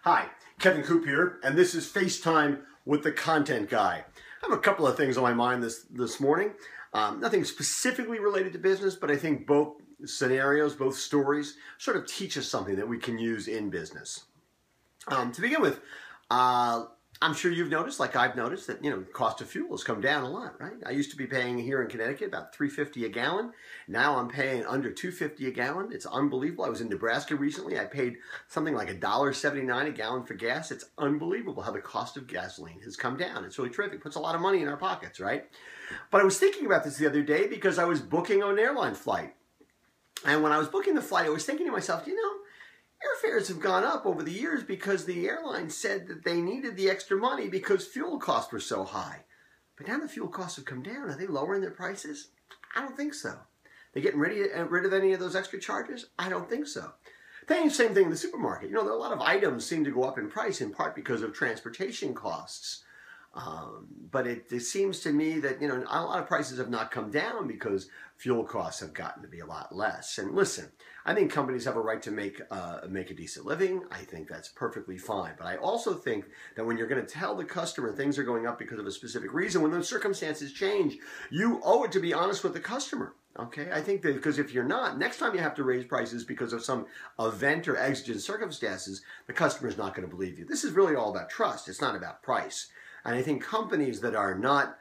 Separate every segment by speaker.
Speaker 1: Hi, Kevin Coop here, and this is FaceTime with the Content Guy. I have a couple of things on my mind this morning. Nothing specifically related to business, but I think both scenarios, both stories, sort of teach us something that we can use in business. To begin with, I'm sure you've noticed, like I've noticed, that the cost of fuel has come down a lot, right? I used to be paying here in Connecticut about $3.50 a gallon. Now I'm paying under $2.50 a gallon. It's unbelievable. I was in Nebraska recently. I paid something like $1.79 a gallon for gas. It's unbelievable how the cost of gasoline has come down. It's really terrific. It puts a lot of money in our pockets, right? But I was thinking about this the other day because I was booking an airline flight. And when I was booking the flight, I was thinking to myself, airfares have gone up over the years because the airline said that they needed the extra money because fuel costs were so high. But now the fuel costs have come down. Are they lowering their prices? I don't think so. They getting rid of any of those extra charges? I don't think so. Same thing in the supermarket. There are a lot of items seem to go up in price in part because of transportation costs. But it seems to me that, a lot of prices have not come down because fuel costs have gotten to be a lot less. And listen, I think companies have a right to make a decent living. I think that's perfectly fine. But I also think that when you're going to tell the customer things are going up because of a specific reason, when those circumstances change, you owe it to be honest with the customer. Okay, I think that because if you're not, next time you have to raise prices because of some event or exigent circumstances, the customer's not going to believe you. This is really all about trust. It's not about price. And I think companies that are not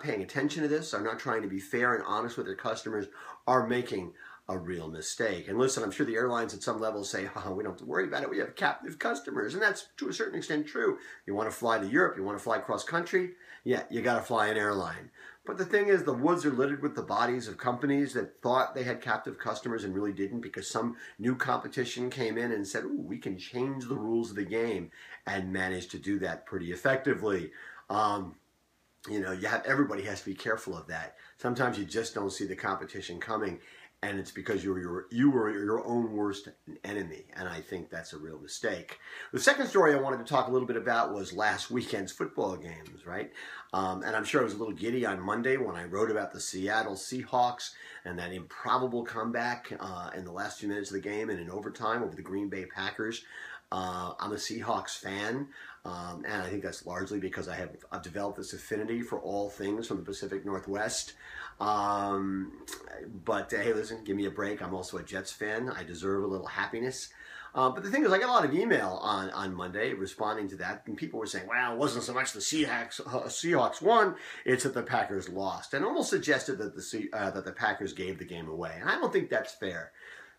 Speaker 1: paying attention to this, are not trying to be fair and honest with their customers, are making a real mistake. And listen, I'm sure the airlines at some level say, we don't have to worry about it. We have captive customers. And that's to a certain extent true. You want to fly to Europe, you want to fly cross country, yeah, you got to fly an airline. But the thing is, the woods are littered with the bodies of companies that thought they had captive customers and really didn't because some new competition came in and said, ooh, we can change the rules of the game, and managed to do that pretty effectively. Everybody has to be careful of that. Sometimes you just don't see the competition coming, and it's because you were your own worst enemy, and I think that's a real mistake. The second story I wanted to talk a little bit about was last weekend's football games, right? And I'm sure I was a little giddy on Monday when I wrote about the Seattle Seahawks and that improbable comeback in the last few minutes of the game and in overtime over the Green Bay Packers. I'm a Seahawks fan, and I think that's largely because I've developed this affinity for all things from the Pacific Northwest. But hey, listen, give me a break. I'm also a Jets fan. I deserve a little happiness. But the thing is, I got a lot of email on Monday responding to that, and people were saying, well, it wasn't so much the Seahawks won, it's that the Packers lost, and almost suggested that the Packers gave the game away. And I don't think that's fair.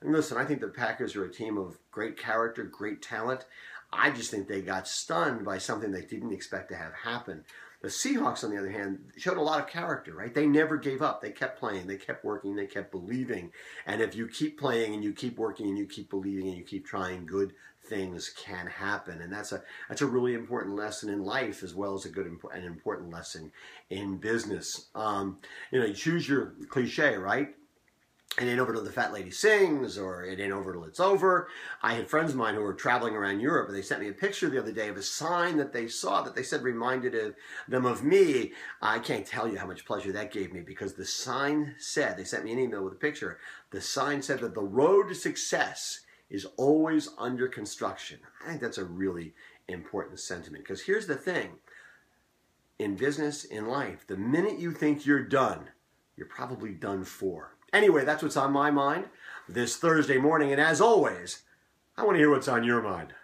Speaker 1: And listen, I think the Packers are a team of great character, great talent. I just think they got stunned by something they didn't expect to have happen. The Seahawks, on the other hand, showed a lot of character, right? They never gave up. They kept playing. They kept working. They kept believing. And if you keep playing and you keep working and you keep believing and you keep trying, good things can happen. And that's a really important lesson in life as well as an important lesson in business. You choose your cliche, right? It ain't over till the fat lady sings, or it ain't over till it's over. I had friends of mine who were traveling around Europe, and they sent me a picture the other day of a sign that they saw that they said reminded them of me. I can't tell you how much pleasure that gave me, because the sign said, they sent me an email with a picture, the sign said that the road to success is always under construction. I think that's a really important sentiment, because here's the thing. In business, in life, the minute you think you're done, you're probably done for. Anyway, that's what's on my mind this Thursday morning, and as always, I want to hear what's on your mind.